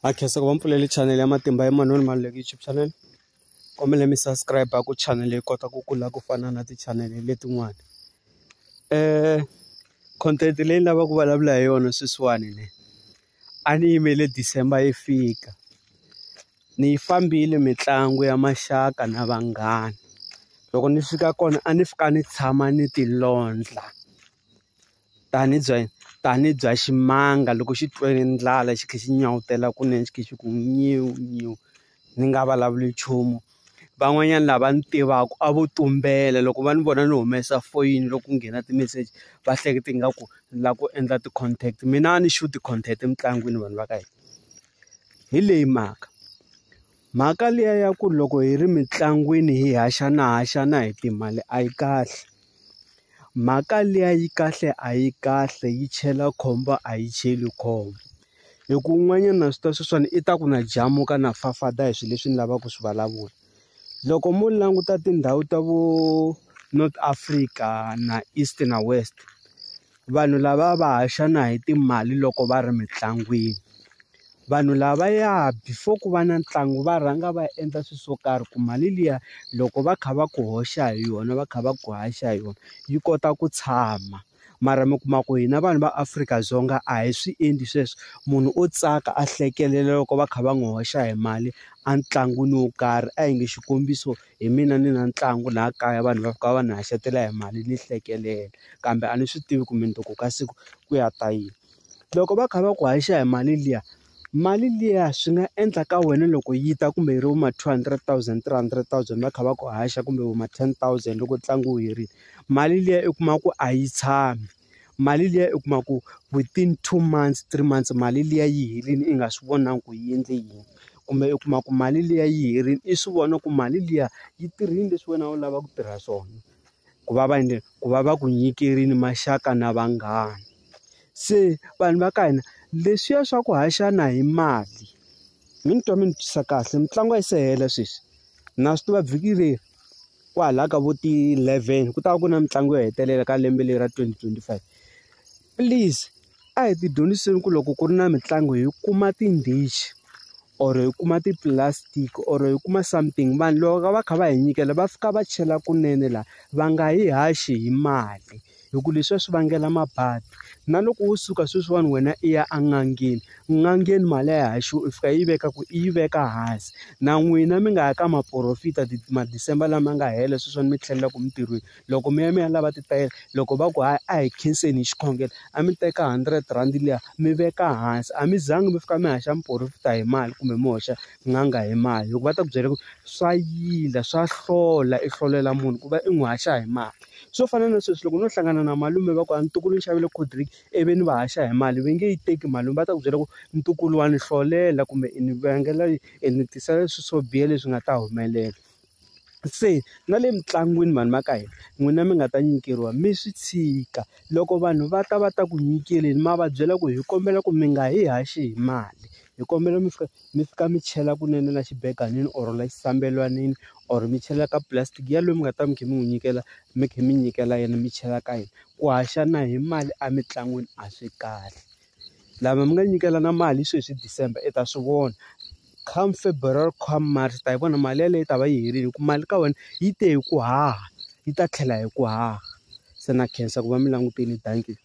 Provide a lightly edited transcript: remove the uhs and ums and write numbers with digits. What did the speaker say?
Akhensa ku va mpfuleli channel ya Matimba Emmanuel Maluleke YouTube channel. Kombela mi subscribe ku channel yi kota ku kula ku fana na ti-channel letin'wana. Content leyi ni lavaka ku vulavula hi yona sweswiwani ne. A ni yimele December yi fika. Ni yi fambile mitlangu ya maxaka na vanghana. Loko ni fika kona a ni fika ni tshama ni ti londla. Tani bya ximanga loko xi twene ndlala xi kha xi nyawutela kunene xi kha xi ku nyiwu ni nga vulavuli nchumu. Van'wanyana lava ni tivaka a vo tumbela loko va ni vona ni humesa foyini loko ku nghena ti-message va hleketa ingaku ni lava ku endla ti-contact. Mina a ni shoot content emitlangwini vanhu va ka hina. Hi leyi mhaka liya ya ku loko hi ri mitlangwini hi haxana hi timali a yi kahle. Mhaka liya yi kahle a yi kahle yi chela khombo a yi cheli khombo. Hi ku un'wanyana swi ta sweswiwani i ta ku na jamuka na fafada hi swilo leswi ni lavaka ku swi vulavula. Loko mo languta tindhawu ta vo North Africa na East na West, vanhu lava va haxana hi timali loko va ri mitlangwini. Vanhu lavaya before ku va na ntlangu va rhanga va endla swilo swo karhi ku mali liya loko va kha va ku hoxa hi yona va kha va ku haxa hi yona yi kota ku tshama. Mara mi kuma ku hina vanhu va Afrika-Dzonga a hi swi endli sweswo. Munhu o tsaka a hlekelela loko va kha va n'wi hoxa hi mali a ntlangwini wo karhi. A hi nge xikombiso hi mina ni na ntlangu laha kaya vanhu va fika va ni haxatela hi mali ni hlekelela, kambe a ni swi tivi ku mundzuku ka siku ku ya ta yini. Loko va kha va ku haxa hi mali liya swi nga endla ka wena loko yi ta kumbe yi ri ma 200,000 300,000 va kha va ku haxa kumbe ma 10,000 loko ntlangu wu herile. Mali liya u kuma ku a yi tshami. Mali liya u kuma ku within 2 months 3 months mali liya yi herile i nga swi vonangi ku yi endle yini. Kumbe u kuma ku mali liya yi herile i swi vona ku mali liya yi tirhile leswi wena u lava ku tirha swona. Ku va va ku nyikerile maxaka na vanghana. Se vanhu va ka hina leswiya swa ku haxana hi mali, mi ni twa mi ni twisisa kahle mitlangu a yi se hela sweswi. Na swi tiva vhiki leri kwahala ka vo ti-11 ku ta va ku na mitlangu yo hetelela ka lembe leri ra 2025. Please a hi ti dyondziseni ku loko ku ri na mitlangu hi kuma tindichi or hi kuma ti-plastic or hi kuma something. Vanhu loko va kha va hi nyikela va fika va chela kunene laha va nga yi haxi hi mali. Hikuva leswiya swi vangela mabadi. Na loko wo suka sweswiwani wena i ya en'angeni mali ya haxiwa i fika i yi veka hansi. Na n'wina mi nga ya ka maporofita ma-December lama nga hela sweswiwani mi tlhelelaka emintirhweni. Loko mi ya lava titayere loko va ku hayi a hi khenseni hi xikhongelo a mi teka R100 liya mi veka hansi. A mi zangi mi fika mi haxa miporofita hi mali kumbe mi hoxa n'anga hi mali. Hikuva va ta ku byela ku swa yila swa hlola i hlolela munhu ku va i n'wi haxa hi mali. Swo fana na sweswi loko no hlangana na malume va ku a ntukulu ni xavile cold drink ivi ni va haxa hi mali va nge yi teki malume va ta ku byela ku ntukulu wa ni hlolela kumbe i ni vangela i ni tisela leswi swo biha leswi nga ta humelela. Se na le mitlangwini vanhu va ka hina n'wina mi nga ta nyikeriwa mi swi tshika. Loko vanhu va ta ku nyikeleni ma va byela ku hi kombela ku mi nga hi haxi hi mali. Hi kombela mi fika mi chela kunene la xibeganini or la xisambelwanini or mi chela ka plastic yaloye mi nga ta mi kha mi n'wi nyikela mi kha mi nyikela yena mi chela ka yena. Ku haxana hi mali emitlangwini a swi kahle. Lava mi nga nyikela na mali sweswi December i ta swi vona. Come February come March ta yi vona mali yaleyo yi ta va yi herile hikuva mali ka wena yi te hi ku haha yi ta tlhela hi ku haha. Se na khensa ku va mi langutile. Thank you.